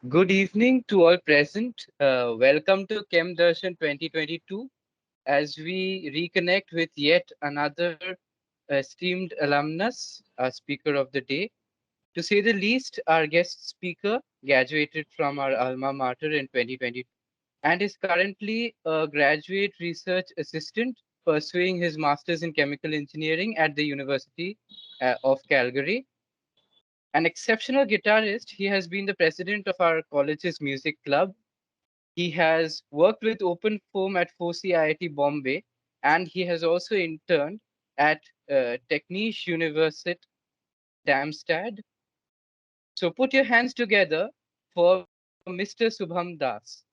Good evening to all present. Welcome to Chem Darshan 2022 as we reconnect with yet another esteemed alumnus, our speaker of the day. To say the least, our guest speaker graduated from our alma mater in 2022 and is currently a graduate research assistant pursuing his master's in chemical engineering at the University of Calgary. An exceptional guitarist, he has been the president of our college's music club. He has worked with Open Foam at FOSI IIT Bombay, and he has also interned at Technische Universität Darmstadt. So put your hands together for Mr. Subham Das.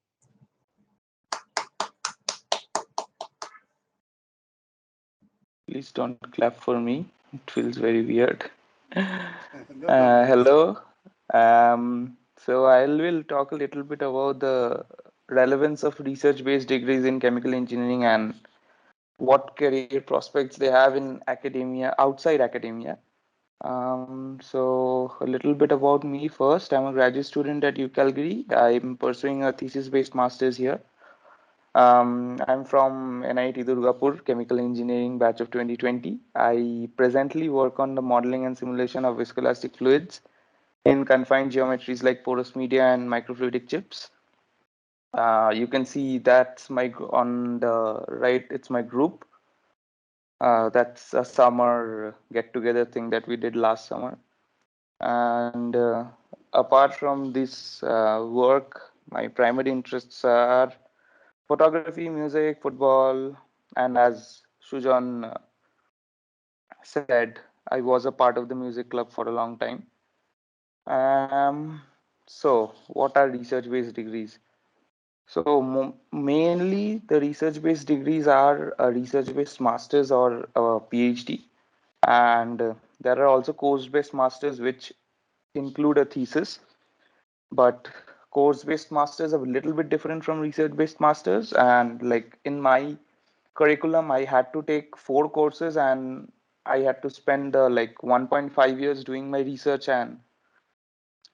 Please don't clap for me. It feels very weird. No problem. Hello. So I will talk a little bit about the relevance of research-based degrees in chemical engineering and what career prospects they have in academia, outside academia. So a little bit about me first. I'm a graduate student at U Calgary. I'm pursuing a thesis-based master's here. I'm from NIT Durgapur, Chemical Engineering batch of 2020. I presently work on the modeling and simulation of viscoelastic fluids in confined geometries like porous media and microfluidic chips. You can see that's on the right, it's my group. That's a summer get together thing that we did last summer. And apart from this work, my primary interests are photography, music, football, and as Shujan said, I was a part of the music club for a long time. Um, so, what are research-based degrees? So, mainly the research-based degrees are a research-based masters or a PhD, and there are also course-based masters which include a thesis. But course-based masters are a little bit different from research-based masters, and like in my curriculum I had to take 4 courses and I had to spend like 1.5 years doing my research and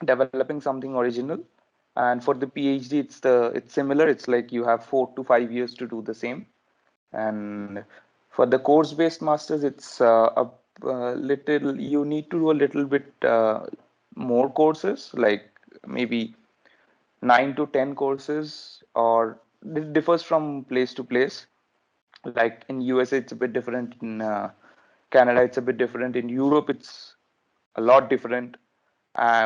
developing something original. And for the PhD it's similar, it's like you have 4 to 5 years to do the same. And for the course based masters it's a little, you need to do a little bit more courses, like maybe 9 to 10 courses, or it differs from place to place. Like in USA it's a bit different, in Canada it's a bit different, in Europe it's a lot different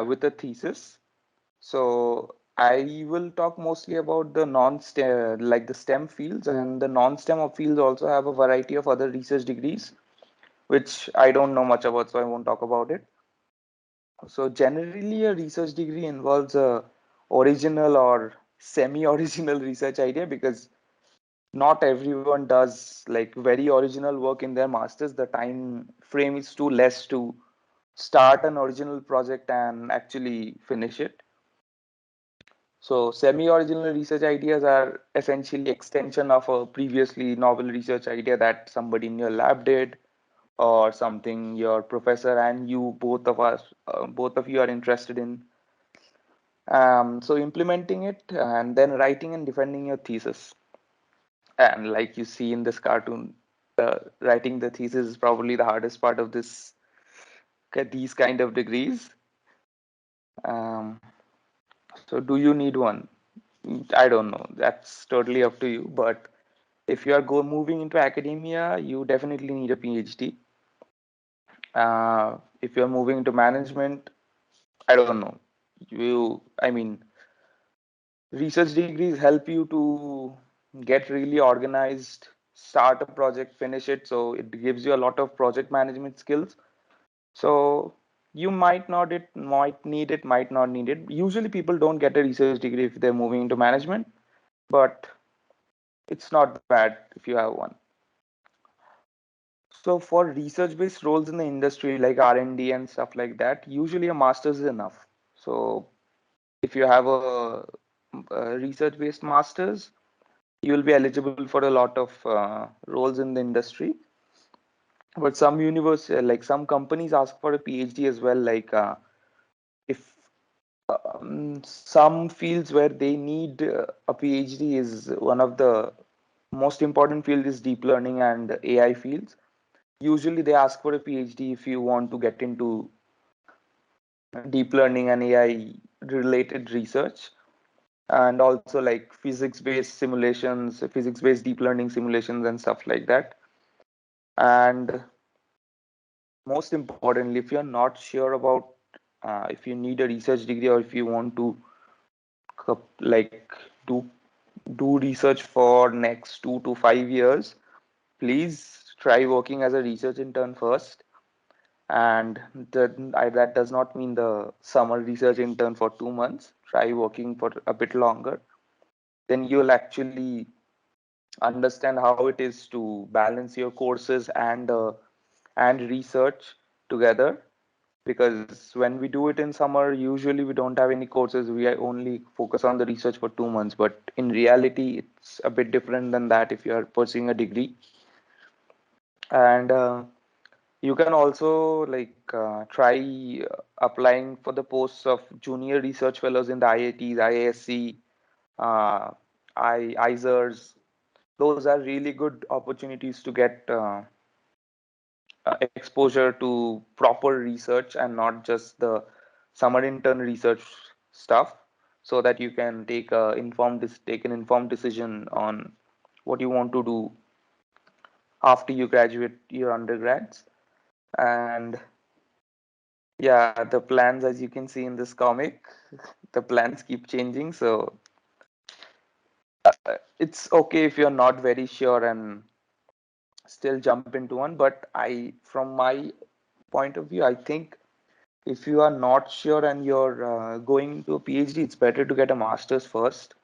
with a thesis. So I will talk mostly about the non-STEM, like the STEM fields, and the non-STEM fields also have a variety of other research degrees which I don't know much about, so I won't talk about it. So generally a research degree involves a original or semi-original research idea, because not everyone does like very original work in their masters. The time frame is too less to start an original project and actually finish it. So semi-original research ideas are essentially extension of a previously novel research idea that somebody in your lab did, or something your professor and you, both of you are interested in. So implementing it and then writing and defending your thesis. And like you see in this cartoon, writing the thesis is probably the hardest part of these kind of degrees. Um, so do you need one? I don't know. That's totally up to you. But if you are moving into academia, you definitely need a PhD. If you're moving into management, I don't know. I mean, research degrees help you to get really organized, start a project, finish it. So it gives you a lot of project management skills. So you might need it, might not need it. Usually people don't get a research degree if they're moving into management, but it's not bad if you have one. So for research-based roles in the industry like R&D and stuff like that, usually a master's is enough. So if you have a research-based master's, you will be eligible for a lot of roles in the industry. But some like some companies ask for a PhD as well. Like if Some fields where they need a PhD is one of the most important field is deep learning and AI fields. Usually they ask for a PhD if you want to get into deep learning and AI related research, and also like physics based simulations, physics based deep learning simulations and stuff like that. And most importantly, if you're not sure about if you need a research degree or if you want to like do research for next 2 to 5 years, please try working as a research intern first. And that does not mean the summer research intern for 2 months. Try working for a bit longer. Then you'll actually understand how it is to balance your courses and research together. Because when we do it in summer, usually we don't have any courses. We only focus on the research for 2 months. But in reality, it's a bit different than that if you are pursuing a degree. And you can also like try applying for the posts of junior research fellows in the IITs, IASC, uh, ISERs. Those are really good opportunities to get exposure to proper research and not just the summer intern research stuff, so that you can take an informed decision on what you want to do after you graduate your undergrads. And yeah, the plans, as you can see in this comic, the plans keep changing. So it's okay if you're not very sure and still jump into one. But from my point of view, I think if you are not sure and you're going to a PhD, it's better to get a master's first,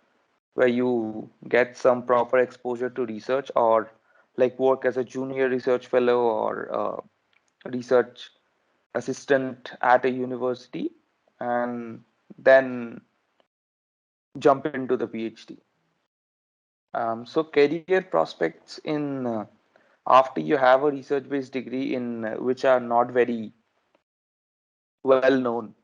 where you get some proper exposure to research, or like work as a junior research fellow or research assistant at a university, and then jump into the PhD. So career prospects in after you have a research-based degree in which are not very well known.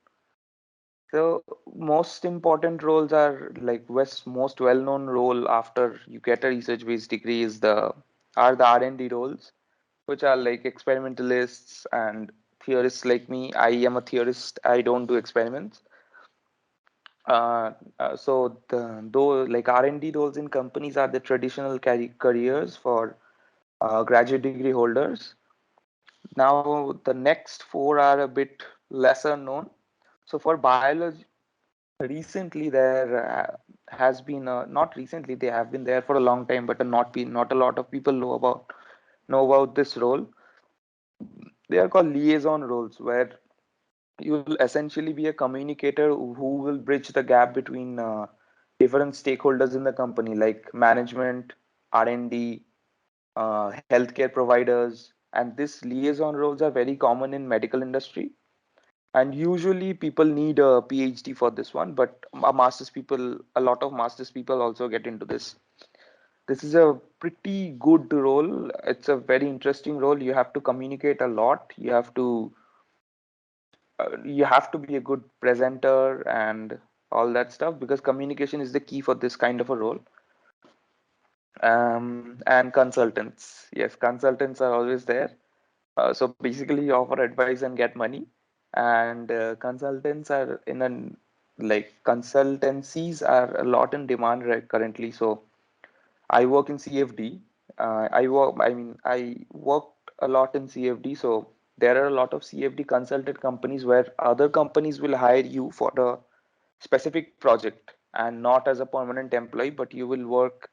So most important roles are like most well-known role after you get a research-based degree is the R&D roles, which are like experimentalists and theorists like me. I am a theorist. I don't do experiments. So though like R&D roles in companies are the traditional careers for graduate degree holders. Now the next four are a bit lesser known. So for biology, recently there has been not recently, they have been there for a long time, but not a lot of people know about this role. They are called liaison roles, where you will essentially be a communicator who will bridge the gap between different stakeholders in the company, like management, R&D, healthcare providers. And this liaison roles are very common in medical industry. And usually people need a PhD for this one, but a lot of masters people also get into this. This is a pretty good role. It's a very interesting role. You have to communicate a lot. You have to be a good presenter and all that stuff, because communication is the key for this kind of a role. And consultants, yes, consultants are always there. So basically you offer advice and get money. And consultants are in an like consultancies are a lot in demand currently. So I work in CFD. I worked a lot in CFD. So there are a lot of CFD consulted companies where other companies will hire you for a specific project and not as a permanent employee, but you will work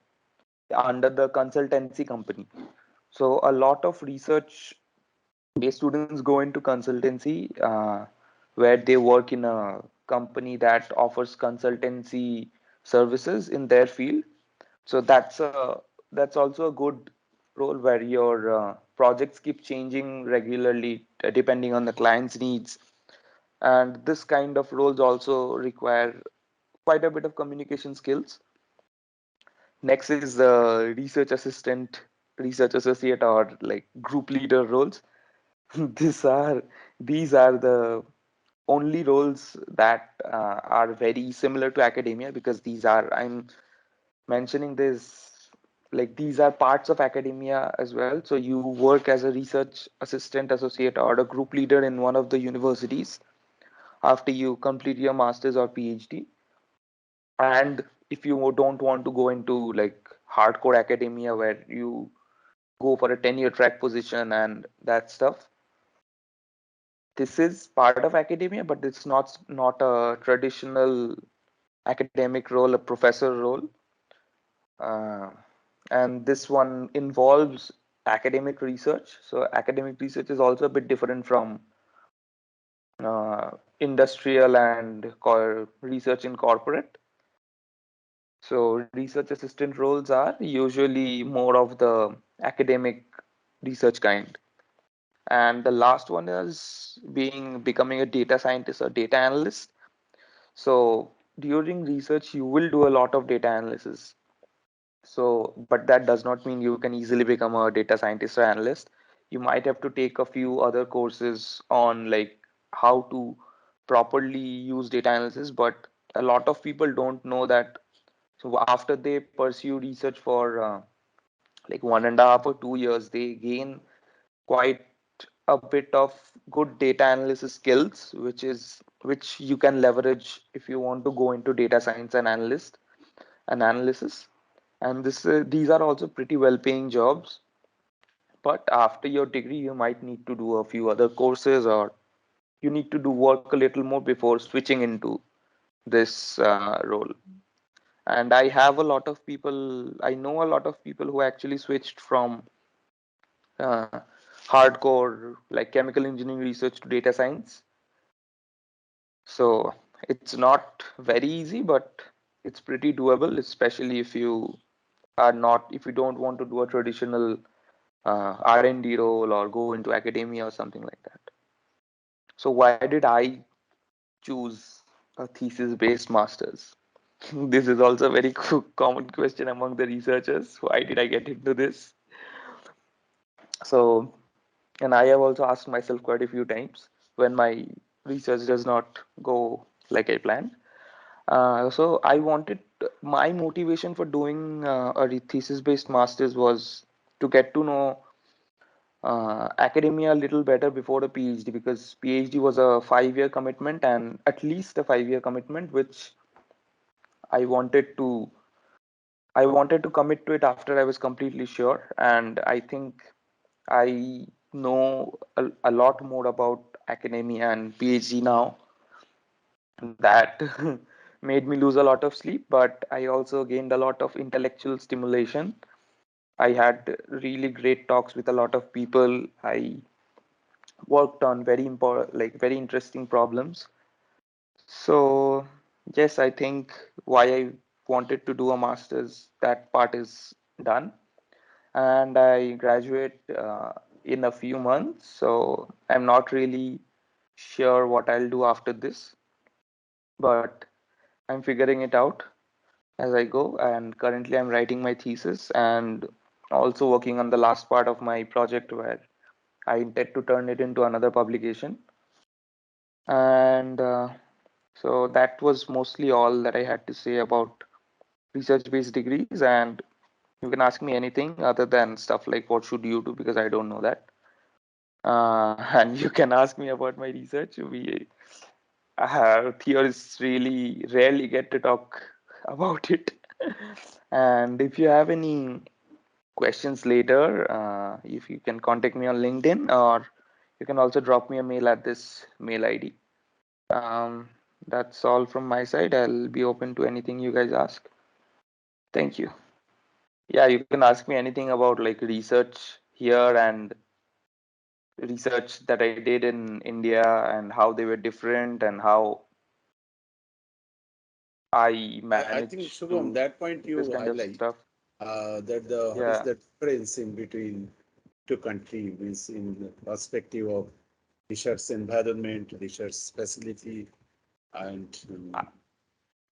under the consultancy company. So a lot of research based students go into consultancy, where they work in a company that offers consultancy services in their field. So that's also a good role, where your projects keep changing regularly depending on the client's needs. And this kind of roles also require quite a bit of communication skills. Next is the research assistant, research associate, or like group leader roles. these are these are the only roles that are very similar to academia, because these are, I'm mentioning this, like these are parts of academia as well. So you work as a research assistant, associate, or a group leader in one of the universities after you complete your master's or PhD. And if you don't want to go into like hardcore academia where you go for a tenure track position and that stuff, this is part of academia, but it's not a traditional academic role, a professor role. Uh, and this one involves academic research. So academic research is also a bit different from industrial and research in corporate. So research assistant roles are usually more of the academic research kind. And the last one is becoming a data scientist or data analyst. So during research, you will do a lot of data analysis. So, but that does not mean you can easily become a data scientist or analyst. You might have to take a few other courses on like how to properly use data analysis, but a lot of people don't know that. So after they pursue research for like 1.5 or 2 years, they gain quite a bit of good data analysis skills, which you can leverage if you want to go into data science and analysis. And these are also pretty well paying jobs. But after your degree, you might need to do a few other courses, or you need to do work a little more before switching into this role. And I know a lot of people who actually switched from uh, hardcore like chemical engineering research to data science. So it's not very easy, but it's pretty doable, especially if you don't want to do a traditional R&D role or go into academia or something like that. So why did I choose a thesis-based masters? This is also a very common question among the researchers. Why did I get into this? So, and I have also asked myself quite a few times when my research does not go like I planned. So I wanted my motivation for doing a thesis-based masters was to get to know academia a little better before the PhD, because PhD was a 5 year commitment, and at least a 5 year commitment, which I wanted to I wanted to commit to it after I was completely sure. And I think I know a lot more about academia and PhD now. That made me lose a lot of sleep, but I also gained a lot of intellectual stimulation. I had really great talks with a lot of people. I worked on very important, like very interesting problems. So yes, I think why I wanted to do a master's, that part is done, and I graduate in a few months. So I'm not really sure what I'll do after this, but I'm figuring it out as I go. And currently, I'm writing my thesis and also working on the last part of my project where I intend to turn it into another publication. And so that was mostly all that I had to say about research-based degrees. And you can ask me anything other than stuff like what should you do, because I don't know that. And you can ask me about my research. We theorists really rarely get to talk about it. And if you have any questions later, if you can contact me on LinkedIn, or you can also drop me a mail at this mail ID. Um, that's all from my side. I'll be open to anything you guys ask. Thank you. Yeah, you can ask me anything about like research here and research that I did in India and how they were different and how I I think managed Shubham, to that point this you kind of highlight stuff. that the what is Yeah. the difference in between two countries is in the perspective of research environment, research facility, and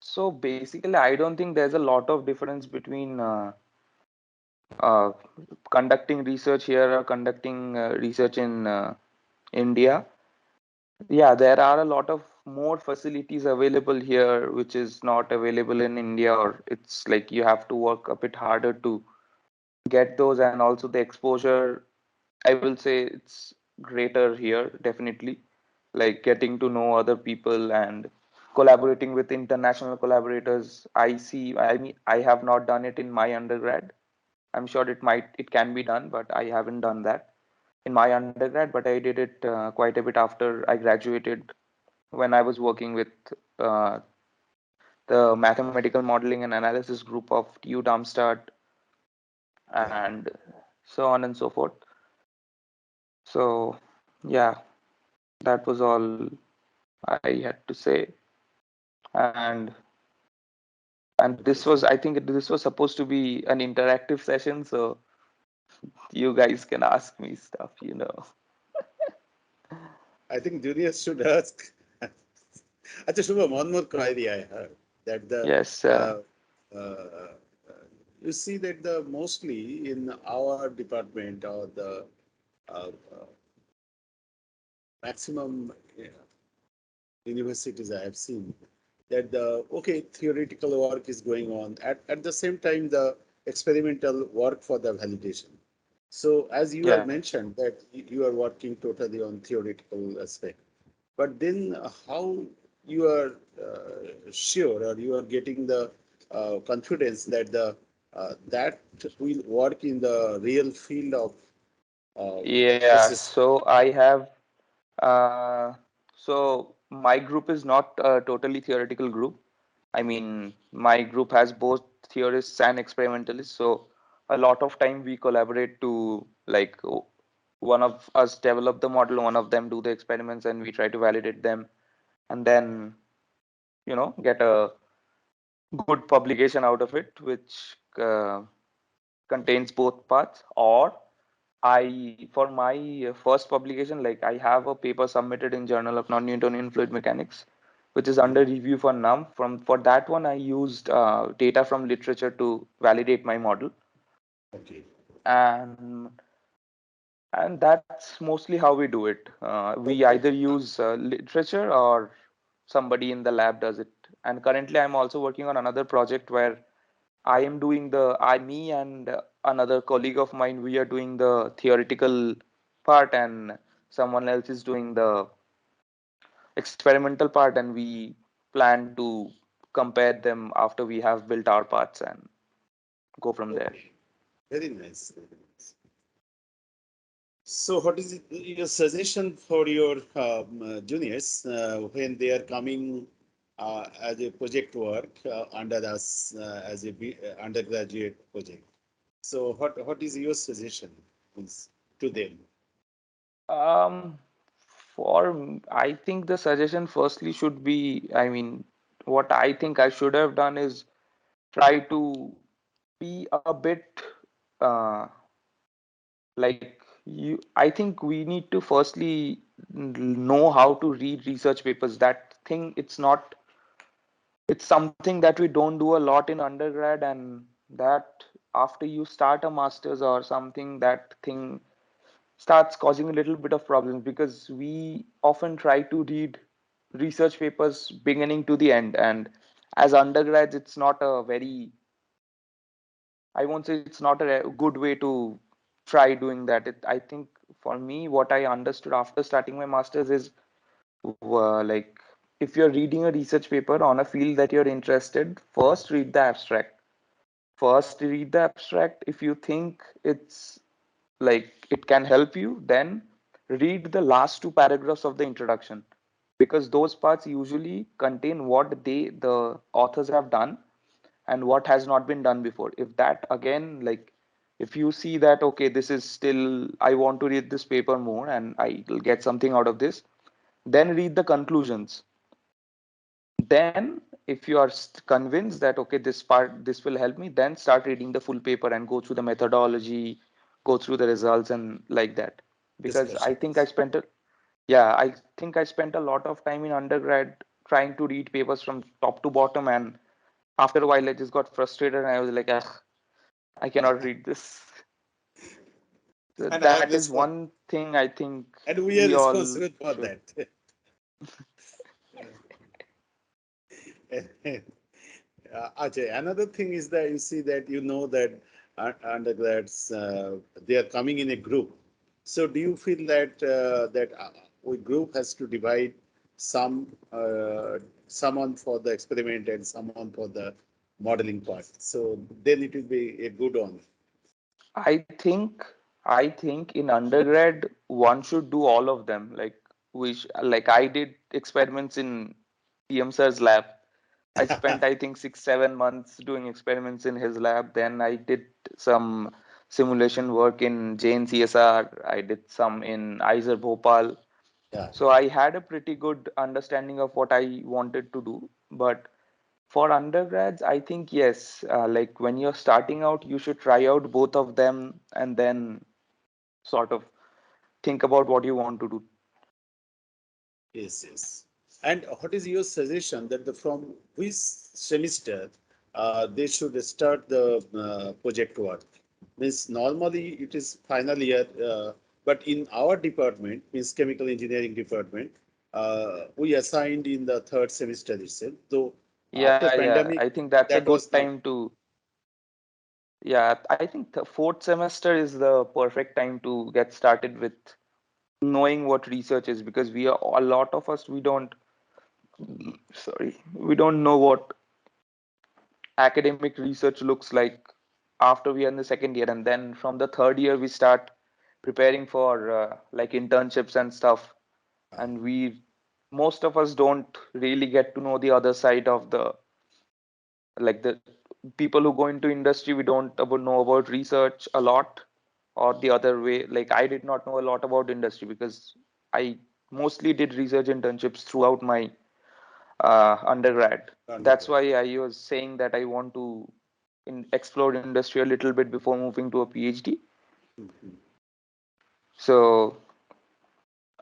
So basically, I don't think there's a lot of difference between uh, conducting research here or conducting research in India. Yeah, there are a lot of more facilities available here, which is not available in India, or it's like you have to work a bit harder to get those, and also the exposure, I will say it's greater here, definitely. Like getting to know other people and collaborating with international collaborators. I mean, I have not done it in my undergrad. I'm sure it can be done, but I haven't done that in my undergrad. But I did it quite a bit after I graduated when I was working with uh, the mathematical modeling and analysis group of TU Darmstadt Yeah. and so on and so forth. So, yeah, that was all I had to say. And Okay. I think this was supposed to be an interactive session, so you guys can ask me stuff. I think juniors should ask. Acha Shubham, one more query I have that Yes, uh, uh, you see that the mostly in our department or the maximum universities I have seen that the okay theoretical work is going on at the same time the experimental work for the validation. So as you yeah, have mentioned that you are working totally on theoretical aspect, but then how you are sure or you are getting the confidence that the that will work in the real field of yeah. assessment. So I have so my group is not a totally theoretical group. I mean, my group has both theorists and experimentalists. So a lot of time we collaborate to like one of us develop the model, one of them do the experiments, and we try to validate them, and then get a good publication out of it, which contains both parts. Or for my first publication, like I have a paper submitted in Journal of Non-Newtonian Fluid Mechanics, which is under Mhm. review for NUM. For that one, I used data from literature to validate my model, Okay. and that's mostly how we do it. We Okay. either use literature or somebody in the lab does it. And currently, I'm also working on another project where me and another colleague of mine, we are doing the theoretical part, and someone else is doing the experimental part, and we plan to compare them after we have built our parts and go from there. Okay. Very nice. Very nice. So, what is your suggestion for your juniors when they are coming as a project work under us as a undergraduate project? So, what is your suggestion means, to them? Um, I think the suggestion firstly should be, I mean, what I think I should have done is try to be a bit uh, like I think we need to firstly know how to read research papers. That thing, it's something that we don't do a lot in undergrad, and that after you start a master's or something, that thing starts causing a little bit of problems, because we often try to read research papers beginning to the end, and as undergrads it's not a very, I won't say it's not a good way to try doing that. I think for me, what I understood after starting my master's is like if you're reading a research paper on a field that you're interested, first read the abstract. First read the abstract. If you think it's like it can help you, then read the last two paragraphs of the introduction, because those parts usually contain what the authors have done and what has not been done before. If that again, like if you see that okay, this is still, I want to read this paper more and I'll get something out of this, then read the conclusions. Then if you are convinced that okay, this will help me, then start reading the full paper and go through the methodology, go through the results and like that. Because Discussions. I think I spent a lot of time in undergrad trying to read papers from top to bottom, and after a while I just got frustrated and I was like, ugh, I cannot read this. So And I am that is responsible. one thing I think And we are we all responsible for should. that. Ajay, another thing is that you see that you know that undergrads they are coming in a group. So do you feel that a group has to divide some someone for the experiment and someone for the modeling part? So then it will be a good one. I think I think in undergrad one should do all of them. Like I did experiments in PM sir's lab. I spent I think 6 7 months doing experiments in his lab. Then I did some simulation work in Jane CSR. I did some in ISER Bhopal. Yeah. So I had a pretty good understanding of what I wanted to do. But for undergrads, I think yes, like when you're starting out, you should try out both of them and then sort of think about what you want to do. Yes, yes. And what is your suggestion that from which semester they should start the project work? Means normally it is final year, but in our department, means chemical engineering department, we assigned in the third semester itself. Though after Yeah, yeah. pandemic, I think that's a that good was not. time to, yeah, I think the fourth semester is the perfect time to get started with knowing what research is because we are a lot of us we don't sorry we don't know what academic research looks like after we are in the second year, and then from the third year we start preparing for like internships and stuff, and we most of us don't really get to know the other side of the like the people who go into industry. We don't know about research a lot, or the other way. Like I did not know a lot about industry because I mostly did research internships throughout my undergrad. That's Undergrad. why I was saying that I want to explore industry a little bit before moving to a PhD. Mhm. So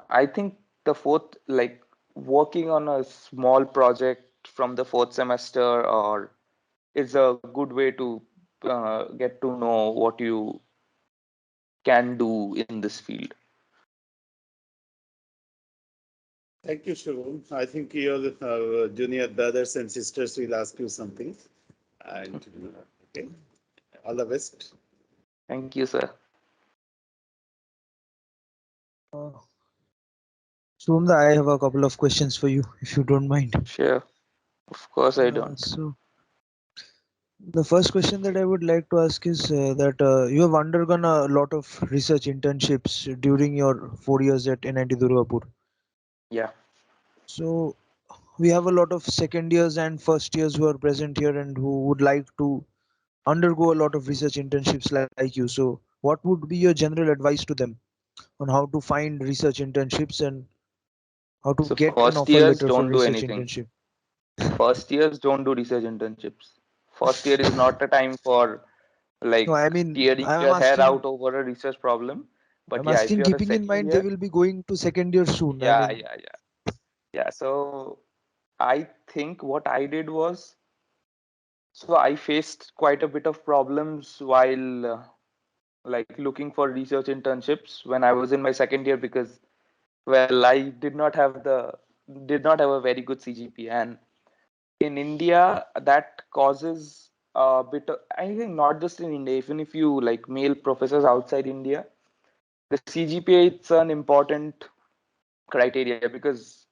I think the fourth, like working on a small project from the fourth semester, or is a good way to get to know what you can do in this field. Thank you, Shubham. I think your junior brothers and sisters will ask you something. And okay, all the best. Thank you, sir. Uh, Sumda, I have a couple of questions for you, if you don't mind. Sure. Of course, I don't. So, the first question that I would like to ask is that you have undergone a lot of research internships during your 4 years at NIT Durgapur. Yeah. So, we have a lot of second years and first years who are present here and who would like to undergo a lot of research internships like you. So, what would be your general advice to them on how to find research internships and how to So get an first offer years letter for don't do research anything. internship? First years don't do research internships. First year is not a time for No, like I mean, tearing your hair out over a research problem. But I'm yeah, if asking, you're a keeping in second mind they year, will be going to second year soon. I yeah, mean, yeah, yeah. Yeah. So I think what I did was, so I faced quite a bit of problems while like looking for research internships when I was in my second year because, well, I did not have a very good CGPA, and in India that causes a bit of, I think not just in India, even if you like male professors outside India, the CGPA it's an important criteria because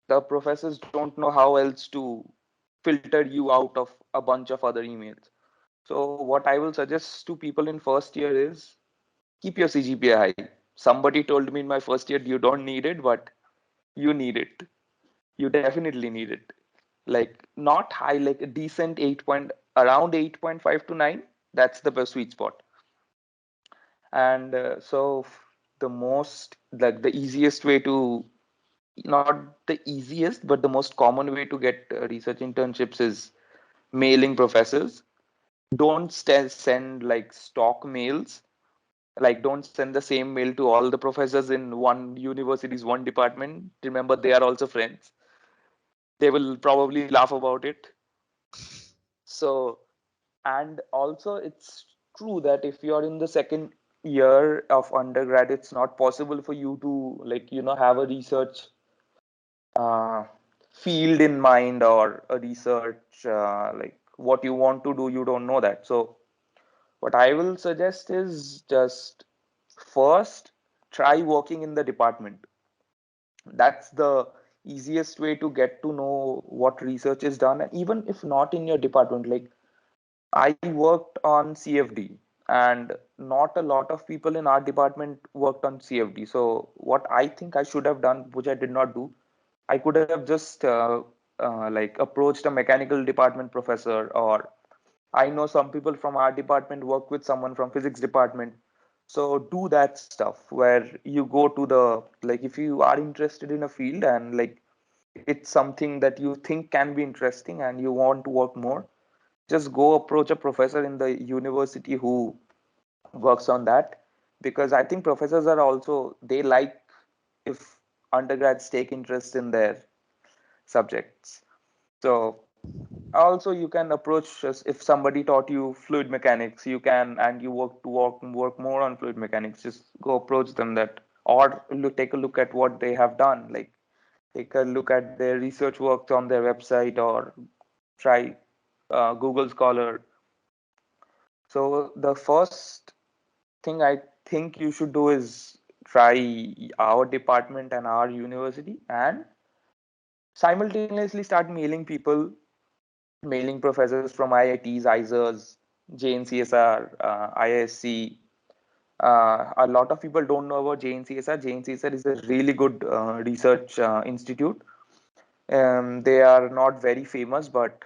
the professors don't know how else to filter you out of a bunch of other emails. So what I will suggest to people in first year is keep your CGPA high. Somebody told me in my first year you don't need it, but you need it. You definitely need it. Like not high, like a decent 8 point, around 8.5 to 9. That's the best sweet spot. And the most, like the easiest way to, not the easiest, but the most common way to get research internships is mailing professors. Don't send like stock mails. Like don't send the same mail to all the professors in one university's one department. Remember, they are also friends. They will probably laugh about it. So, and also it's true that if you're in the second year of undergrad, it's not possible for you to like have a research uh, field in mind or a research, like what you want to do, you don't know that. So what I will suggest is just first try working in the department. That's the easiest way to get to know what research is done. And even if not in your department, like I worked on CFD, and not a lot of people in our department worked on CFD. So what I think I should have done, which I did not do, I could have just like approached a mechanical department professor, or I know some people from our department work with someone from physics department. So do that stuff where you go to the, like, if you are interested in a field and like it's something that you think can be interesting and you want to work more, just go approach a professor in the university who works on that. Because I think professors are also, they like if undergrads take interest in their subjects. So also you can approach us, if somebody taught you fluid mechanics, you can, and you work more on fluid mechanics, just go approach them that, or take a look at what they have done, like take a look at their research works on their website, or try Google Scholar. So the first thing I think you should do is try our department and our university, and simultaneously start mailing people, mailing professors from IITs, ISERs, JNCSR, IISc. A lot of people don't know about JNCSR. JNCSR is a really good research institute. They are not very famous, but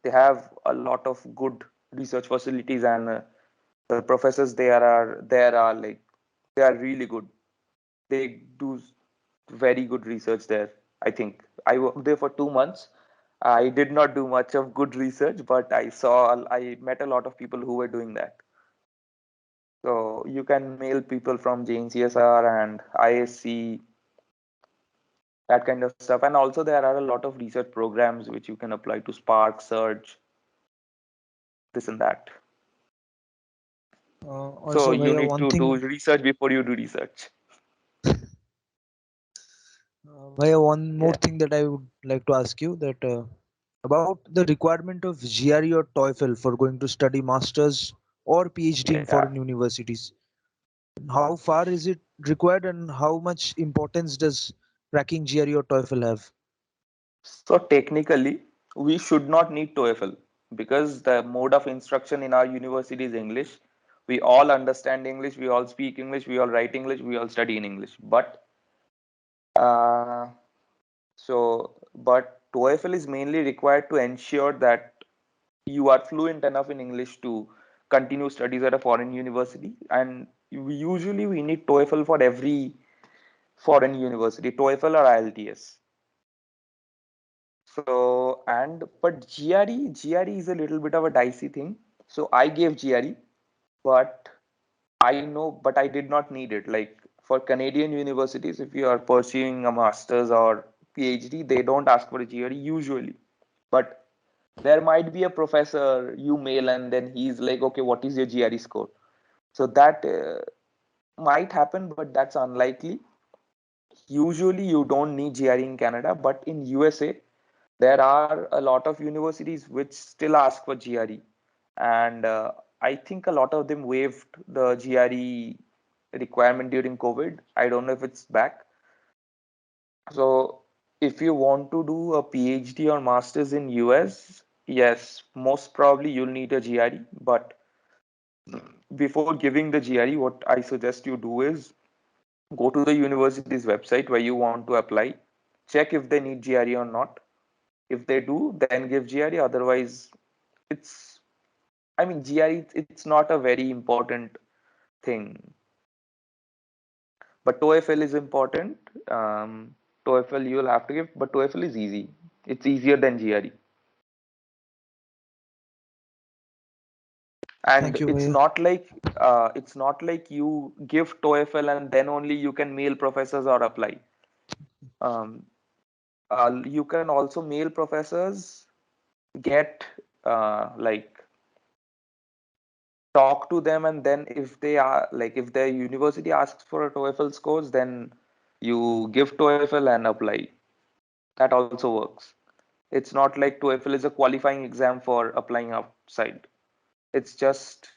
they have a lot of good research facilities, and the professors there are like, they are really good. They do very good research there. I think I worked there for 2 months. I did not do much of good research, but I met a lot of people who were doing that. So you can mail people from JNCSR and ISC, that kind of stuff. And also there are a lot of research programs which you can apply to Spark, Search, this and that. So Also, you Bhaiya, need one to do thing, research before you do research. Bhaiya, one more Yeah, thing that I would like to ask you, that about the requirement of GRE or TOEFL for going to study masters or PhD in yeah. foreign universities. How far is it required, and how much importance does cracking GRE or TOEFL have? So technically, we should not need TOEFL because the mode of instruction in our university is English. We all understand English, we all speak English, we all write English, we all study in English. Uh, but TOEFL is mainly required to ensure that you are fluent enough in English to continue studies at a foreign university. And usually we need TOEFL for every foreign university, TOEFL or IELTS. So, and but GRE is a little bit of a dicey thing. So I gave GRE, but but I did not need it. Like for Canadian universities, if you are pursuing a master's or PhD, they don't ask for a GRE usually. But there might be a professor you mail and then he's like, okay, what is your GRE score? So that might happen, but that's unlikely. Usually you don't need GRE in Canada, but in USA, there are a lot of universities which still ask for GRE, and I think a lot of them waived the GRE requirement during COVID. I don't know if it's back. So if you want to do a PhD or masters in US, yes, most probably you'll need a GRE. But before giving the GRE, what I suggest you do is go to the university's website where you want to apply, check if they need GRE or not. If they do, then give GRE. Otherwise, it's, I mean, GRE, it's not a very important thing. But TOEFL is important. TOEFL you'll have to give, but TOEFL is easy. It's easier than GRE. Thank And you, Bhaiya. it's not like you give TOEFL and then only you can mail professors or apply. Um, you can also mail professors, get like talk to them, and then if they are like, if their university asks for a TOEFL scores, then you give TOEFL and apply. That also works. It's not like TOEFL is a qualifying exam for applying outside. It's just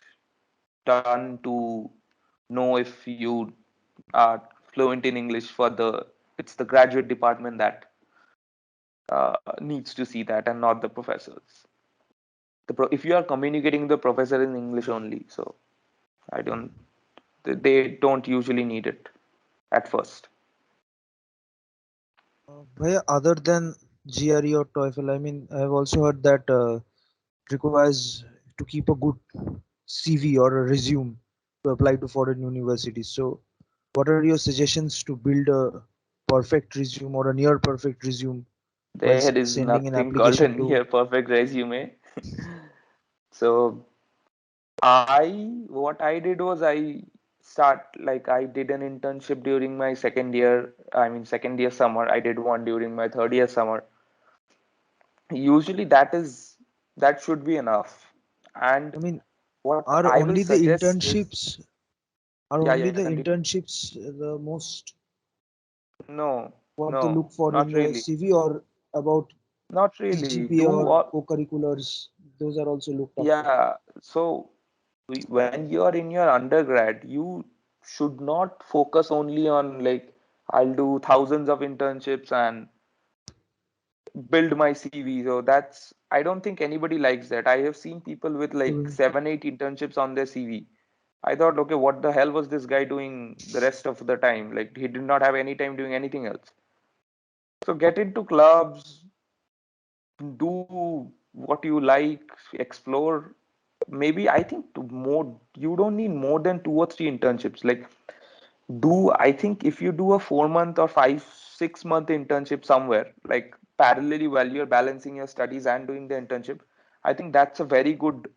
done to know if you are fluent in English for the, it's the graduate department that needs to see that and not the professors. If you are communicating the professor in English only, so I don't, they don't usually need it at first. Bhaiya, other than GRE or TOEFL, I mean, I have also heard that it requires to keep a good CV or a resume to apply to foreign universities. So, what are your suggestions to build a perfect resume or a near perfect resume while There is sending an nothing called a application to? near perfect resume. So what I did was I did an internship during my second year. I mean, second year summer. I did one during my third year summer. Usually that should be enough. And I mean, what are I will only the suggest is, internships are yeah, only yeah, the continue. internships the most No, what they no, look for in not the really. CV, or about Not really. CGPA Do or all, co-curriculars? Those are also looked after. yeah. So when you are in your undergrad, you should not focus only on like I'll do thousands of internships and build my CV. So that's, I don't think anybody likes that. I have seen people with like True. 7, 8 internships on their CV. I thought, okay, what the hell was this guy doing the rest of the time? Like he did not have any time doing anything else. So get into clubs, do what you like, explore. Maybe I think more, you don't need more than 2 or 3 internships. Like do, I think if you do a 4 month or 5, 6 month internship somewhere, like parallelly while you're balancing your studies and doing the internship, I think that's a very good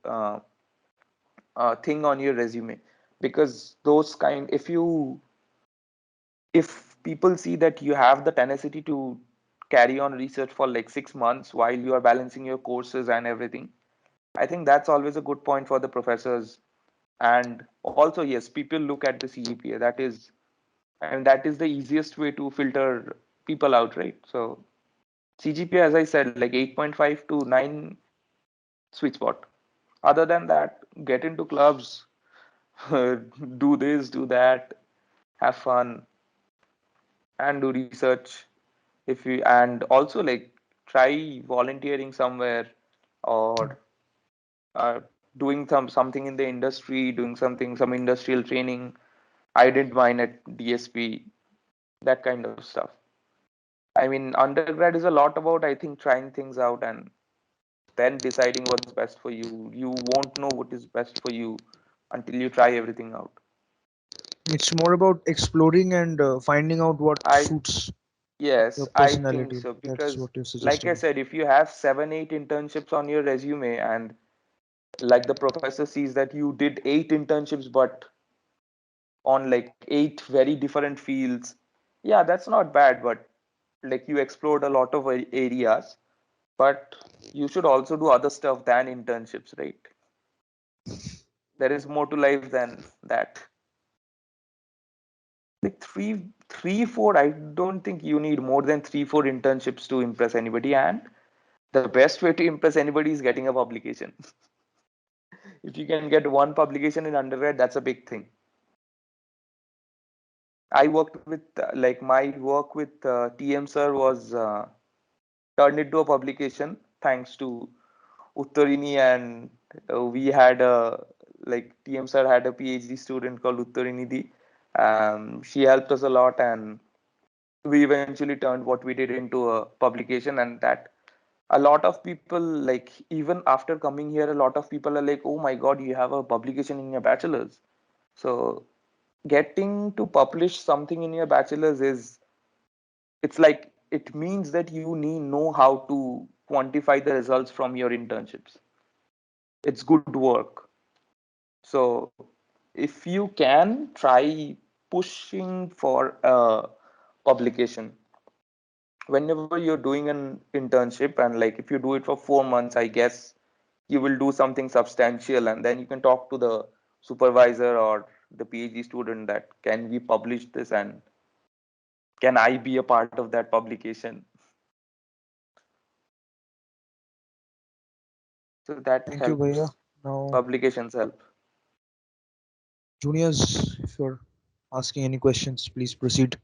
thing on your resume. Because those kind, if people see that you have the tenacity to carry on research for like 6 months while you are balancing your courses and everything, I think that's always a good point for the professors. And also, yes, people look at the CGPA. That is the easiest way to filter people out, right? So CGPA, as I said, like 8.5 to 9, sweet spot. Other than that, get into clubs, do this, do that, have fun, and do research. If you, and also like try volunteering somewhere, or uh, doing something in the industry, doing some industrial training. I did mine at DSP, that kind of stuff. I mean, undergrad is a lot about, I think, trying things out and then deciding what's best for you. You won't know what is best for you until you try everything out. It's more about exploring and finding out what I, suits yes, your I think personality. so, That's because what you're like I suggesting. said, if you have 7, 8 internships on your resume and like the professor sees that you did 8 internships but on like 8 very different fields, yeah, that's not bad, but like you explored a lot of areas, but you should also do other stuff than internships, right? There is more to life than that. Like three, four, I don't think you need more than 3, 4 internships to impress anybody. And the best way to impress anybody is getting a publication. If you can get one publication in undergrad, that's a big thing. I worked with like my work with TM sir was turned into a publication thanks to Uttarini, and we had a, like TM sir had a PhD student called Uttarini. She helped us a lot, and we eventually turned what we did into a publication. And that, a lot of people, like even after coming here, a lot of people are like, oh my god, you have a publication in your bachelor's. So getting to publish something in your bachelor's is, it's like it means that you need know how to quantify the results from your internships. It's good work. So if you can try pushing for a publication whenever you're doing an internship, and like if you do it for 4 months, I guess you will do something substantial, and then you can talk to the supervisor or the PhD student that can we publish this, and can I be a part of that publication? So that Thank you, Bhaiya. helps. Now, Publications help. juniors, if you're asking any questions, please proceed.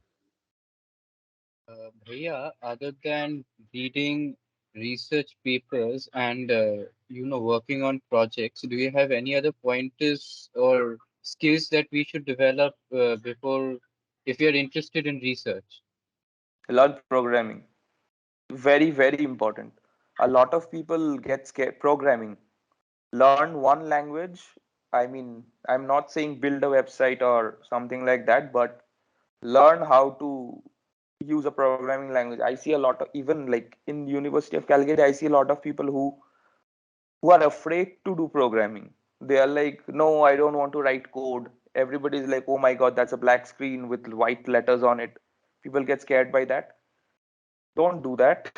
Bhaiya, other than reading research papers and working on projects, do you have any other pointers or skills that we should develop before, if you're interested in research? Learn programming. Very, very important. A lot of people get scared programming. Learn one language. I mean, I'm not saying build a website or something like that, but learn how to use a programming language. I see a lot of, even like in University of Calgary, I see a lot of people who are afraid to do programming. They are like, no, I don't want to write code. Everybody is like, oh my god, that's a black screen with white letters on it. People get scared by that. Don't do that.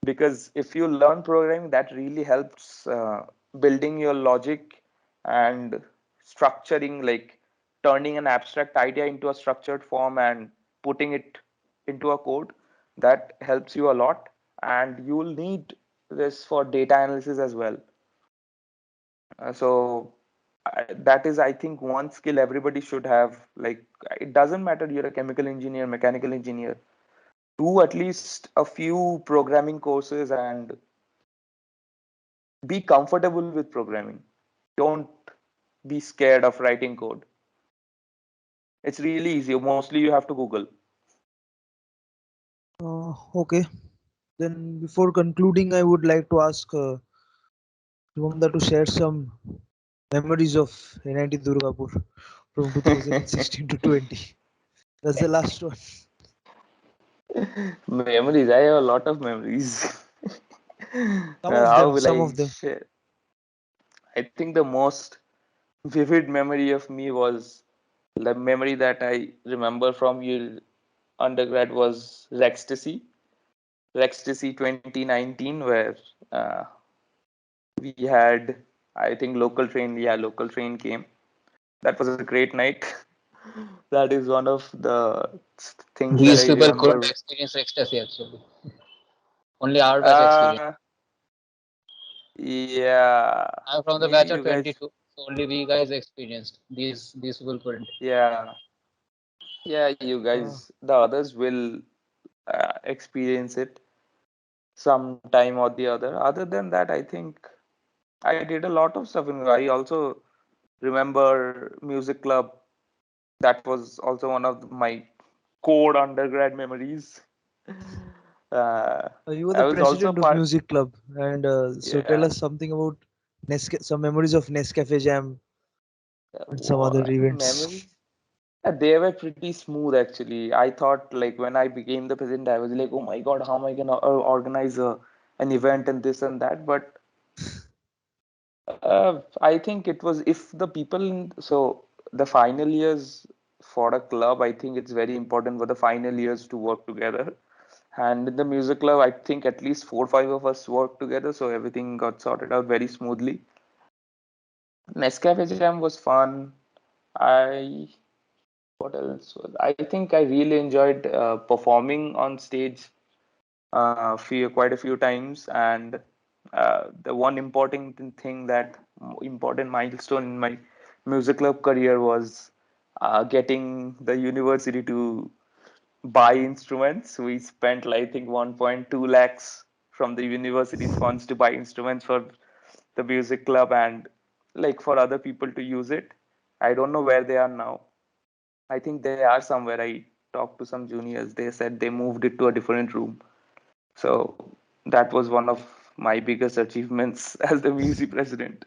Because if you learn programming, that really helps building your logic and structuring, like turning an abstract idea into a structured form and putting it into a code. That helps you a lot, and you will need this for data analysis as well. So that is, I think, one skill everybody should have. Like, it doesn't matter you're a chemical engineer, mechanical engineer, do at least a few programming courses and be comfortable with programming. Don't be scared of writing code. It's really easy. Mostly you have to Google. Okay. Then, before concluding, I would like to ask Shubhamda to share some memories of NIT Durgapur from 2016 to 20. That's the last one. Memories. I have a lot of memories. How will Some I of them. share? I think the most vivid memory of me was the memory that I remember from your undergrad was Rextasy 2019, where uh, we had, I think, local train came. That was a great night. That is one of the things that These I people couldn't remember. experience ecstasy actually. Only our batch experienced. Uh, yeah, I'm from the maybe batch of you guys, 22, so only we guys experienced. These people couldn't. yeah, yeah, you Uh, guys, the others will experience it sometime or the other. Other than that, I think I did a lot of stuff. I also remember music club. That was also one of my core undergrad memories. Uh, you were I the was also president of part. music club, and so tell Yeah, us something about some memories of Nescafe Jam and some other events. memories. They were pretty smooth actually. I thought like when I became the president, I was like, oh my God, how am I gonna organize an event and this and that? But I think it was if the people so the final years for a club, I think it's very important for the final years to work together. And in the music club, I think at least 4 or 5 of us worked together, so everything got sorted out very smoothly. Nescafe Jam was fun. I What else was I think I really enjoyed performing on stage quite a few times, and the one important thing that important milestone in my music club career was getting the university to buy instruments. We spent like, I think 1.2 lakhs from the university's funds to buy instruments for the music club and like for other people to use it. I don't know where they are now. I think they are somewhere. I talked to some juniors. They said they moved it to a different room. So that was one of my biggest achievements as the music president.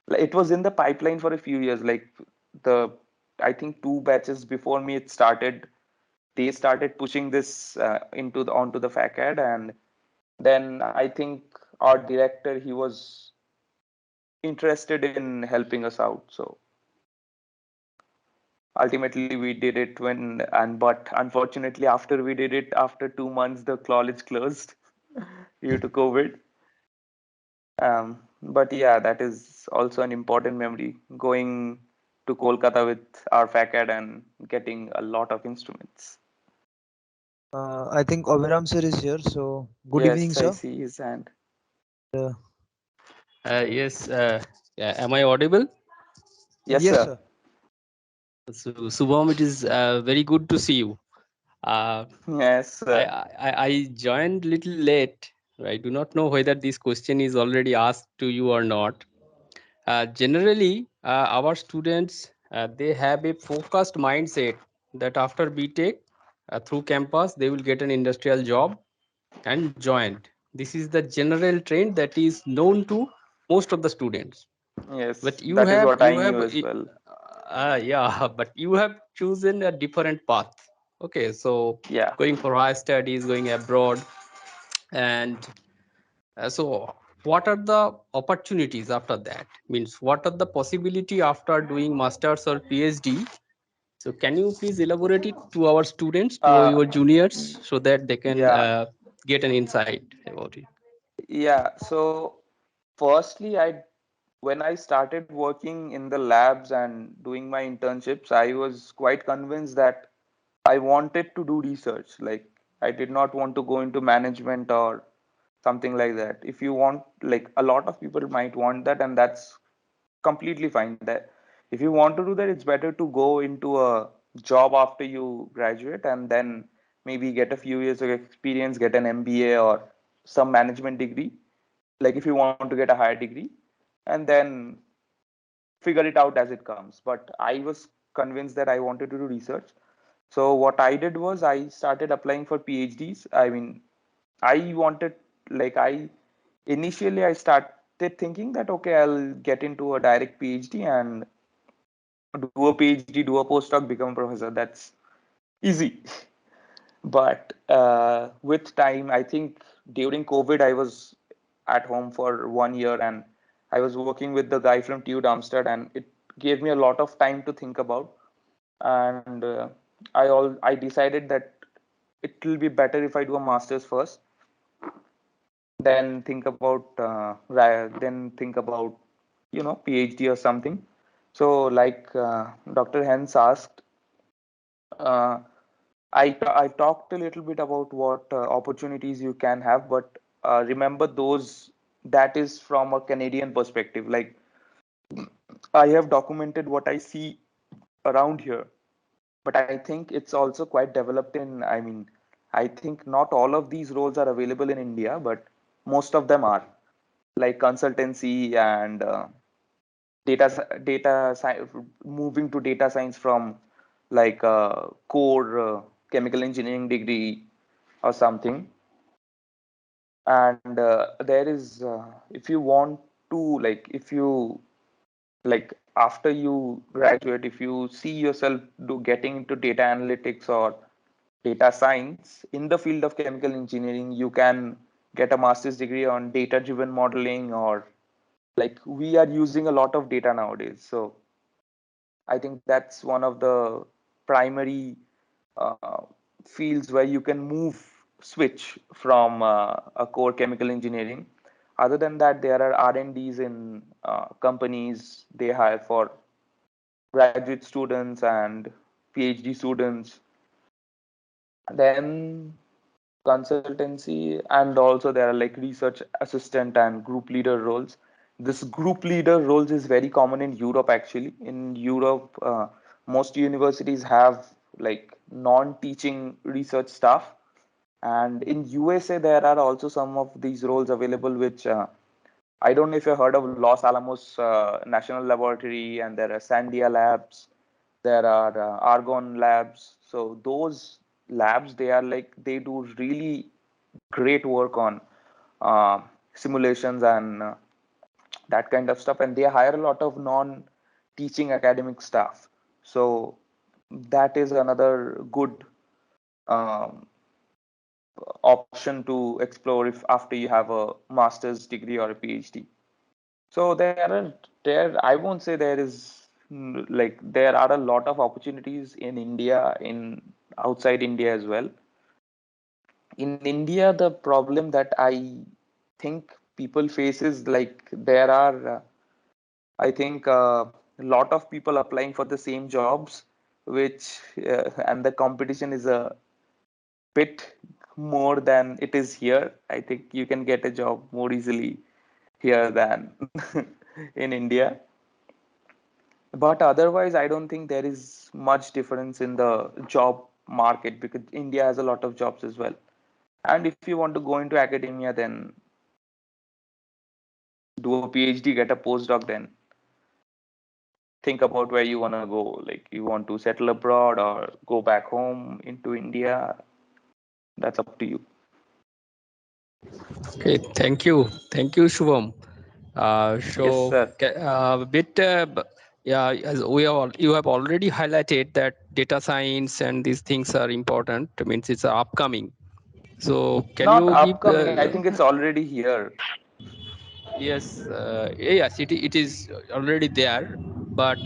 Like, it was in the pipeline for a few years. Like the, I think 2 batches before me, it started. They started pushing this into the onto the facad, and then I think our director, he was interested in helping us out. So ultimately we did it but unfortunately after we did it, after 2 months the college closed due to COVID. But yeah, that is also an important memory, going to Kolkata with our facad and getting a lot of instruments. I think Abhiram sir is here. So good evening, Yes, I sir. see his hand. Uh, Yes. Yeah, am I audible? Yes, Yes, sir. sir. So, Subham, it is very good to see you. Uh, Yes, I, sir. I joined little late. I do not know whether this question is already asked to you or not. Generally, our students they have a focused mindset that after BTech through campus they will get an industrial job and join. This is the general trend that is known to most of the students. But Yes, that is what I you knew have as well. yeah, but you have chosen a different path. Okay, so Yeah. going for higher studies, going abroad, and so what are the opportunities after that? Means what are the possibility after doing masters or PhD? So can you please elaborate it to our students, to Uh, your juniors, y- so that they can yeah. get an insight about it? Yeah. So, firstly, when I started working in the labs and doing my internships, I was quite convinced that I wanted to do research. Like, I did not want to go into management or something like that. If you want, like, a lot of people might want that, and that's completely fine. That if you want to do that, it's better to go into a job after you graduate and then maybe get a few years of experience, get an MBA or some management degree, like if you want to get a higher degree, and then figure it out as it comes. But I was convinced that I wanted to do research. So what I did was I started applying for PhDs. I mean, I wanted, like, I initially I started thinking that okay, I'll get into a direct PhD and do a PhD, do a postdoc, become a professor. That's easy. But with time, I think during COVID, I was at home for 1 year and I was working with the guy from TU Darmstadt, and it gave me a lot of time to think about. And I decided that it will be better if I do a master's first, then think about PhD or something. So like Dr. Hens asked, uh, I talked a little bit about what opportunities you can have, but remember those that is from a Canadian perspective. Like I have documented what I see around here, but I think it's also quite developed in. I mean, I think not all of these roles are available in India, but most of them are, like consultancy and moving to data science from like a core chemical engineering degree or something. And there is if you want to, like, if you, like, after you graduate, if you see yourself getting into data analytics or data science in the field of chemical engineering, you can get a master's degree on data driven modeling, or like we are using a lot of data nowadays. So I think that's one of the primary uh, fields where you can switch from a core chemical engineering. Other than that, there are R&Ds in companies. They hire for graduate students and PhD students. Then consultancy, and also there are like research assistant and group leader roles. This group leader roles is very common in Europe. Actually, in Europe, most universities have like non-teaching research staff, and in USA there are also some of these roles available, which I don't know if you heard of Los Alamos National Laboratory, and there are Sandia labs, there are Argonne labs. So those labs, they are like, they do really great work on uh, simulations and that kind of stuff, and they hire a lot of non-teaching academic staff. So that is another good um, option to explore if after you have a master's degree or a PhD. So I won't say there is like there are a lot of opportunities in India, in outside India as well. In India, the problem that I think people face is like there are, I think, a lot of people applying for the same jobs, which and the competition is a bit more than it is here. I think you can get a job more easily here than in India. But otherwise, I don't think there is much difference in the job market because India has a lot of jobs as well. And if you want to go into academia, then do a PhD, get a postdoc, then think about where you want to go. Like you want to settle abroad or go back home into India. That's up to you. Okay, thank you, Shubham. Yes, So, sir. yeah, as you have already highlighted that data science and these things are important. Means it's upcoming. So, can Not you give upcoming. I think it's already here. yes, yes, it is already there. But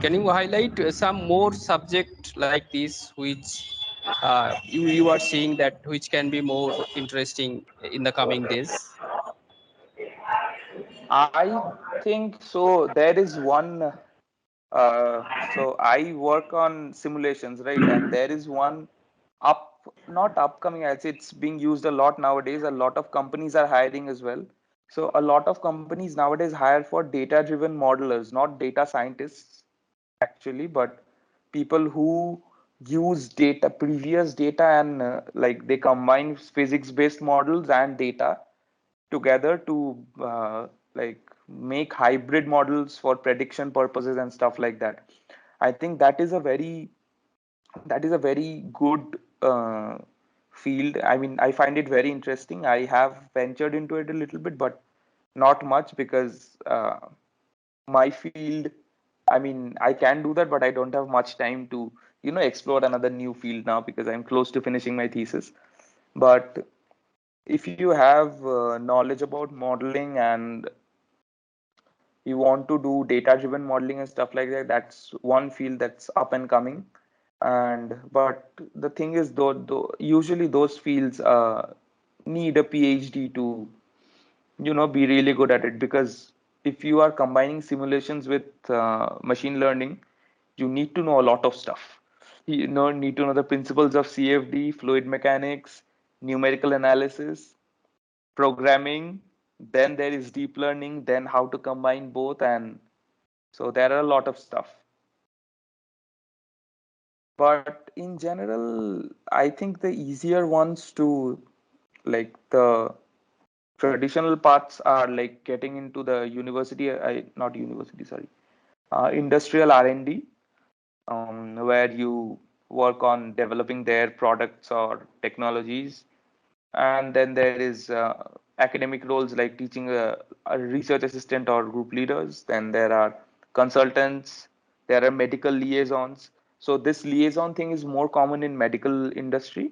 can you highlight some more subject like this, which you are seeing that which can be more interesting in the coming days? I think so. There is one. So I work on simulations, right? And there is one not upcoming. I'd say it's being used a lot nowadays. A lot of companies are hiring as well. So a lot of companies nowadays hire for data-driven modelers, not data scientists actually, but people who use data, previous data, and like they combine physics-based models and data together to like make hybrid models for prediction purposes and stuff like that. I think that is a very good field. I mean, I find it very interesting. I have ventured into it a little bit, but not much because my field, I mean, I can do that, but I don't have much time to, explore another new field now because I'm close to finishing my thesis. But if you have knowledge about modeling and you want to do data driven modeling and stuff like that, that's one field that's up and coming. And but the thing is, though usually those fields need a PhD to be really good at it, because if you are combining simulations with machine learning, you need to know a lot of stuff. Need to know the principles of CFD, fluid mechanics, numerical analysis, programming, then there is deep learning, then how to combine both, and so there are a lot of stuff. But in general, I think the easier ones to, like, the traditional paths are like getting into the university, not university, sorry, industrial R&D, where you work on developing their products or technologies. And then there is academic roles like teaching a research assistant or group leaders. Then there are consultants, there are medical liaisons. So this liaison thing is more common in medical industry,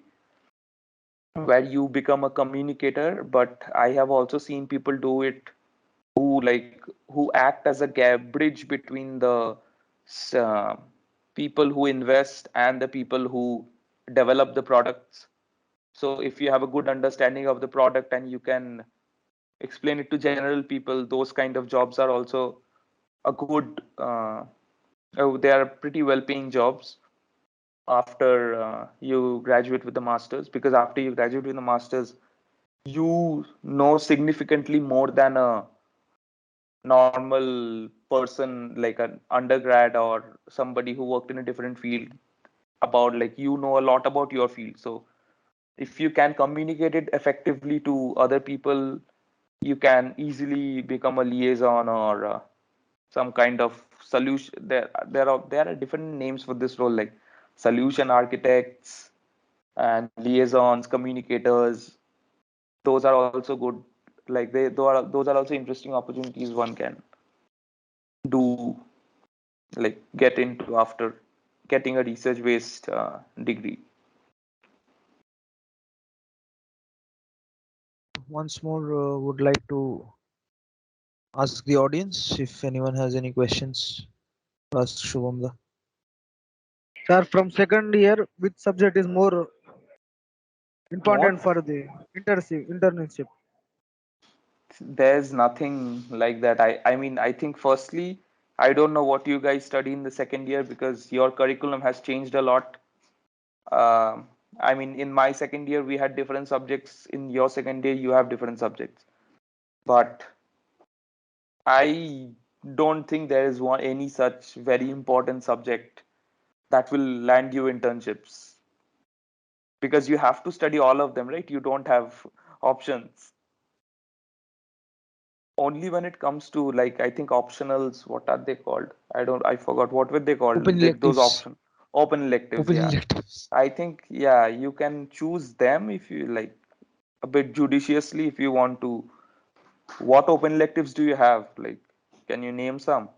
where you become a communicator. But I have also seen people do it who act as a gap bridge between the uh, people who invest and the people who develop the products. So if you have a good understanding of the product and you can explain it to general people, those kind of jobs are also a good they are pretty well paying jobs after you graduate with the masters, because after you graduate with the masters, you know significantly more than a normal person, like an undergrad or somebody who worked in a different field. About, like, you know a lot about your field. So if you can communicate it effectively to other people, you can easily become a liaison or some kind of solution. There are different names for this role, like solution architects and liaisons, communicators. Those are also good. Like those are also interesting opportunities one can do, like get into after getting a research based degree. Once more, would like to ask the audience if anyone has any questions. Ask Shubham. Sir, from second year, which subject is more important What? for the internship? There's nothing like that. I mean, I think firstly, I don't know what you guys study in the second year because your curriculum has changed a lot. I mean, in my second year, we had different subjects. In your second year, you have different subjects. but I don't think there is any such very important subject that will land you internships, because you have to study all of them, right? You don't have options. Only when it comes to, like, I think optionals, what are they called? I forgot what were they called. Open Like those electives. option open electives, Open yeah. electives. I think, yeah, you can choose them if you like, a bit judiciously if you want to. What open electives do you have? Like, can you name some?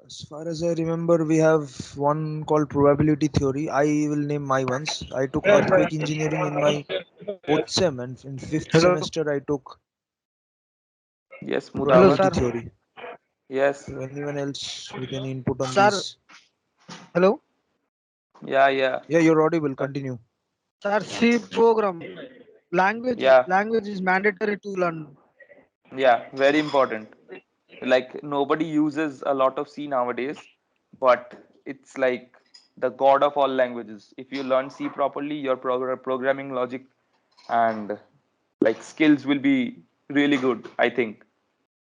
As far as I remember, we have one called probability theory. I will name my ones. I took earthquake engineering in my fourth sem, and in fifth Hello, semester, I took Yes, hello, Mudawar. probability sir. theory. Yes. So, anyone else with any input on Sir, these? hello, Yeah, yeah. Yeah, you're audible. Con- Continue. sir. C program Yeah, language is mandatory to learn. yeah. Very important. Like, nobody uses a lot of C nowadays, but it's like the god of all languages. If you learn C properly, your programming logic and like skills will be really good, I think.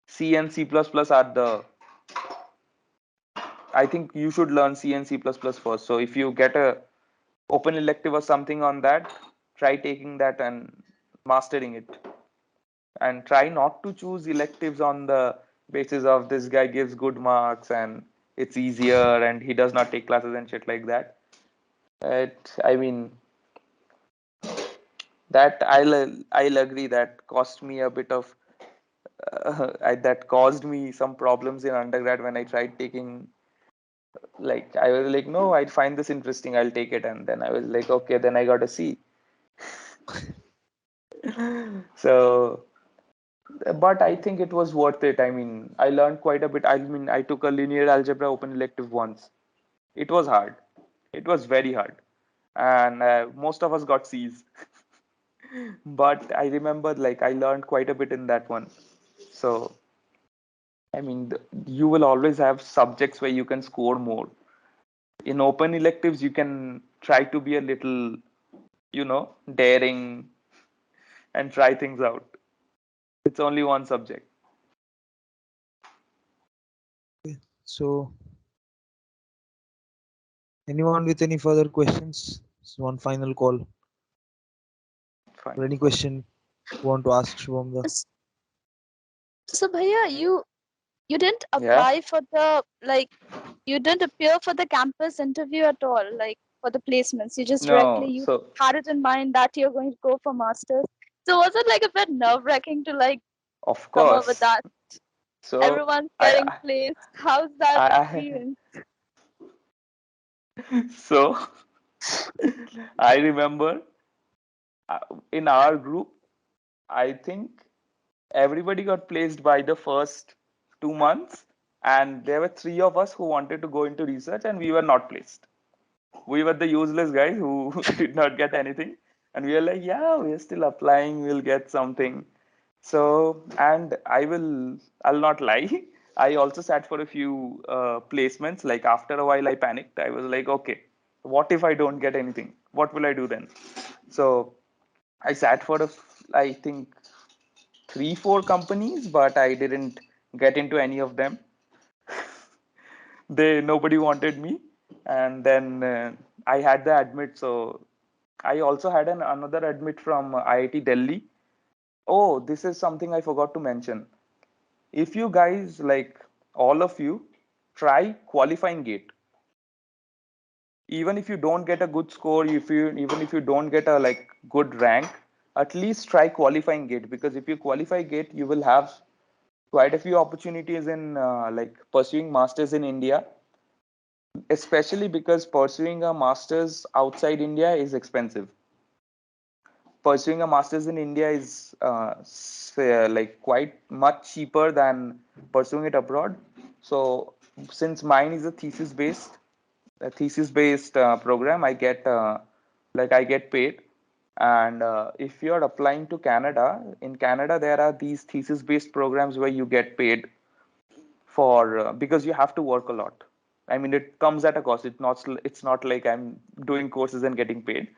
C and C++ are the, I think you should learn C and C++ first. So if you get a open elective or something on that, try taking that and mastering it. And try not to choose electives on the basis of this guy gives good marks and it's easier and he does not take classes and shit like that. I mean, that I'll agree that cost me a bit of that caused me some problems in undergrad when I tried taking, like, I was like, no, I'd find this interesting, I'll take it, and then I was like, okay, then I got a C. So, but I think it was worth it. I mean, I learned quite a bit. I mean, I took a linear algebra open elective once. It was hard. It was very hard, and most of us got C's. But I remember, like, I learned quite a bit in that one. So, I mean, you will always have subjects where you can score more. In open electives, you can try to be a little, daring and try things out. It's only one subject. So, anyone with any further questions? It's one final call. Fine. Or any question you want to ask Shubham? S- So, Bhaiya, you didn't Yeah. apply for the like you didn't appear for the campus interview at all, like for the placements. You just directly No. you So, had it in mind that you're going to go for masters. So was it like a bit nerve-wracking to like of come up with course. that? So, Everyone's getting I, placed. How's that I, experience? so I remember uh, in our group, I think everybody got placed by the first 2 months, and there were three of us who wanted to go into research, and we were not placed. We were the useless guys who did not get anything, and we were like, yeah, we're still applying, we'll get something. So, and I'll not lie, I also sat for a few placements. Like, after a while I panicked. I was like, okay, what if I don't get anything? What will I do then? So I sat for I think 3 4 companies, but I didn't get into any of them. Nobody wanted me. And then I had the admit. So I also had another admit from IIT Delhi. Oh, this is something I forgot to mention. If you guys, like, all of you, try qualifying gate. Even if you don't get a good score, even if you don't get a like good rank, at least try qualifying gate, because if you qualify gate, you will have quite a few opportunities in like pursuing masters in India, especially because pursuing a masters outside India is expensive. Pursuing a masters in India is like quite much cheaper than pursuing it abroad. So since mine is a thesis based program, I get paid. And if you're applying to Canada, in Canada there are these thesis based programs where you get paid for because you have to work a lot. I mean, it comes at a cost. It's not like I'm doing courses and getting paid.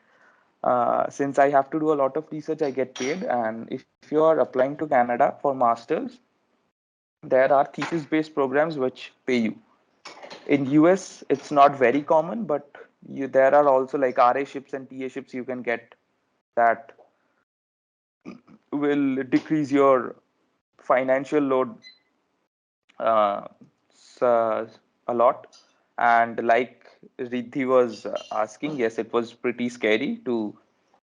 Since I have to do a lot of research, I get paid. And if you are applying to Canada for masters, there are thesis-based programs which pay you. In US, it's not very common, but there are also like RA ships and TA ships you can get that will decrease your financial load uh, a lot. And like Riddhi was asking, yes, it was pretty scary to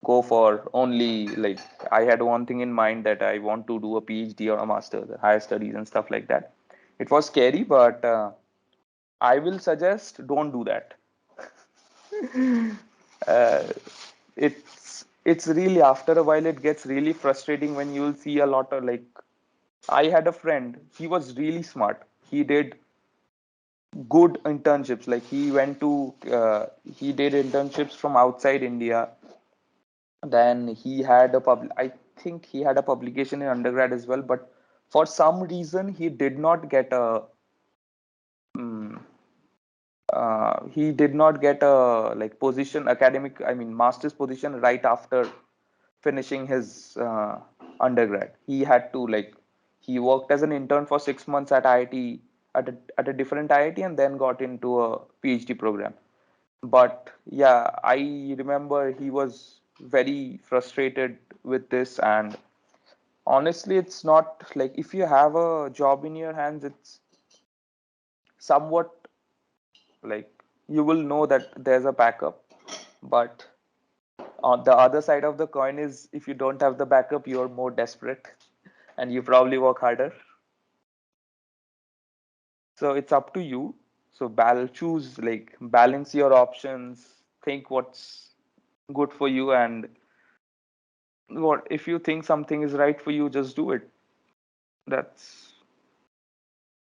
go for only like I had one thing in mind that I want to do a PhD or a master, the higher studies and stuff like that. It was scary, but I will suggest don't do that. uh, it's really after a while it gets really frustrating when you'll see a lot of like I had a friend, he was really smart. He did good internships. Like he did internships from outside India. Then he had I think he had a publication in undergrad as well. But for some reason, he did not get a mm, he did not get a like position academic. I mean, master's position right after finishing his undergrad. He had to like he worked as an intern for 6 months at IIT at a different IIT and then got into a PhD program. But yeah, I remember he was very frustrated with this. And honestly, it's not like if you have a job in your hands, it's somewhat like you will know that there's a backup. But on the other side of the coin is if you don't have the backup, you're more desperate and you probably work harder. So it's up to you. So choose like balance your options, think what's good for you, and what if you think something is right for you, just do it. That's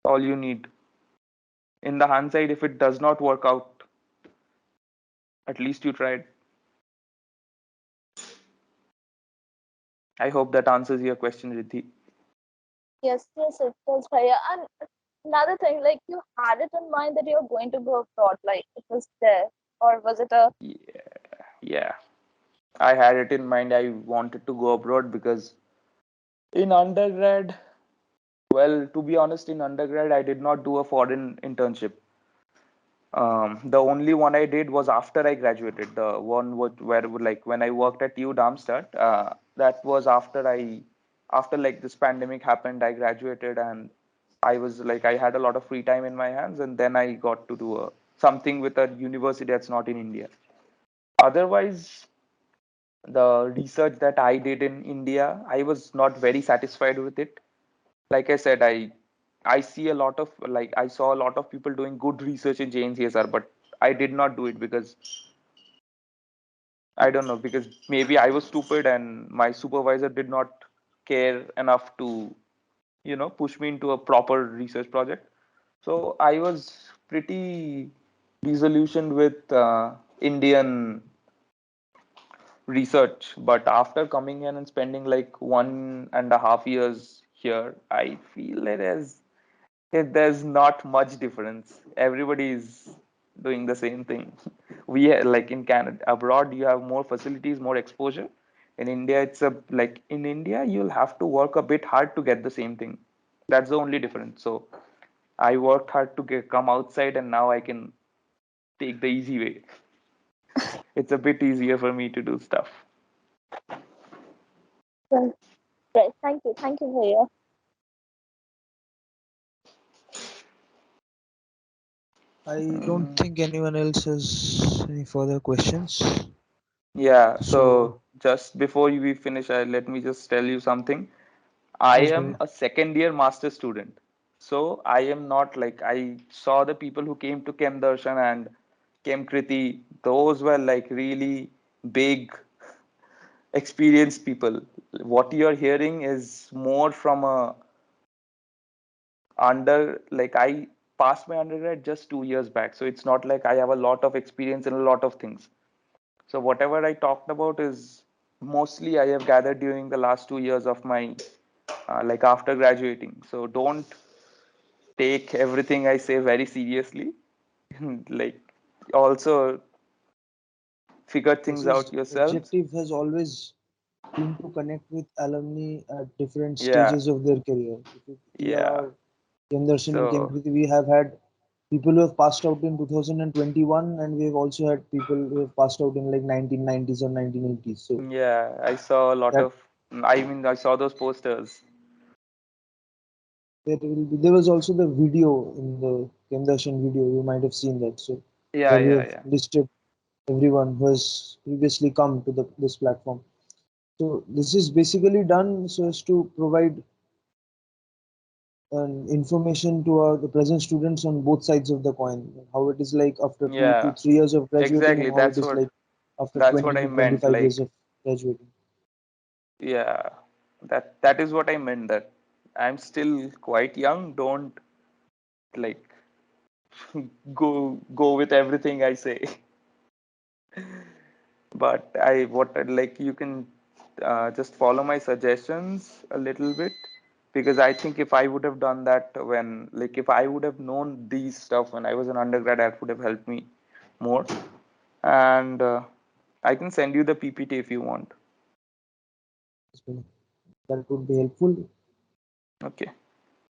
all you need. In the hindsight, if it does not work out, at least you tried. I hope that answers your question, Riddhi. Yes, yes, it does, Bhaiya. And another thing, like you had it in mind that you're going to go abroad, like it was there, or was it a Yeah, I had it in mind. I wanted to go abroad because in undergrad, well, to be honest, in undergrad, I did not do a foreign internship. The only one I did was after I graduated. The one where like when I worked at TU Darmstadt, that was after like this pandemic happened, I graduated and I was like I had a lot of free time in my hands, and then I got to do something with a university that's not in India. Otherwise, the research that I did in India, I was not very satisfied with it. Like I said, I see a lot of like I saw a lot of people doing good research in JNCSR, but I did not do it because I don't know, because maybe I was stupid and my supervisor did not care enough to push me into a proper research project. So I was pretty disillusioned with Indian research. But after coming in and spending like 1.5 years here, I feel there's not much difference. Everybody is doing the same thing. Like in Canada, abroad you have more facilities, more exposure. In India, it's a like in India you'll have to work a bit hard to get the same thing. That's the only difference. So I worked hard to come outside, and now I can take the easy way. It's a bit easier for me to do stuff. right? Right. Thank you, Bhaiya. I don't think anyone else has any further questions. Yeah, So, so just before we finish, let me just tell you something. I yes, am Bhaiya. a second year master student. So I am not like I saw the people who came to Kem Darshan and Kem Kriti, those were like really big experienced people. What you're hearing is more from a like I passed my undergrad just 2 years back. So it's not like I have a lot of experience in a lot of things. So whatever I talked about is mostly I have gathered during the last 2 years of my like after graduating. So don't take everything I say very seriously. Like also figure This things is out yourselves. objective has always been to connect with alumni at different Yeah, stages of their career. If you see yeah. our Kendarshan and So Kemkriti, we have had people who have passed out in 2021, and we have also had people who have passed out in like 1990s or 1980s. So yeah, I saw a lot that of. I mean, I saw those posters. there was also the video in the Kendarshan video. You might have seen that. So Yeah, where we yeah, have yeah, listed everyone who has previously come to this platform. So this is basically done so as to provide information to the present students on both sides of the coin. How it is like after two to yeah. 3 years of graduating, Exactly. and how it is like after That's 20 what I to meant. 25 years Like, of graduating. yeah, that is what I meant. That I'm still quite young. Don't like go with everything I say. But I what like you can just follow my suggestions a little bit, because I think if I would have done that when, like, if I would have known these stuff when I was an undergrad, that would have helped me more. And I can send you the PPT if you want. So that would be helpful. Okay.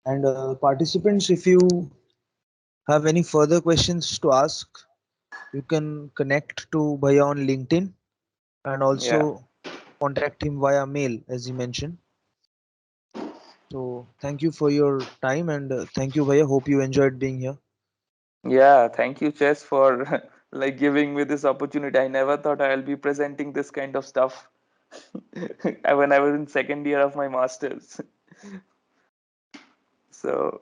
And participants, if you have any further questions to ask, you can connect to Bhaiya on LinkedIn and Yeah. also contact him via mail, as he mentioned. So thank you for your time, and thank you, Bhaiya. Hope you enjoyed being here. Yeah. Thank you, Chess, for like giving me this opportunity. I never thought I'll be presenting this kind of stuff when I was in second year of my masters. So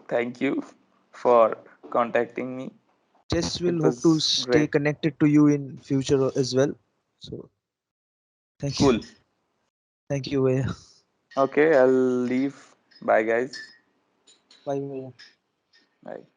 thank you for contacting me. Jess It will hope to was stay great. connected to you in future as well. So thank you. Cool. Thank you, Bhaiya. Okay, I'll leave. Bye, guys. Bye, Bhaiya. Bye.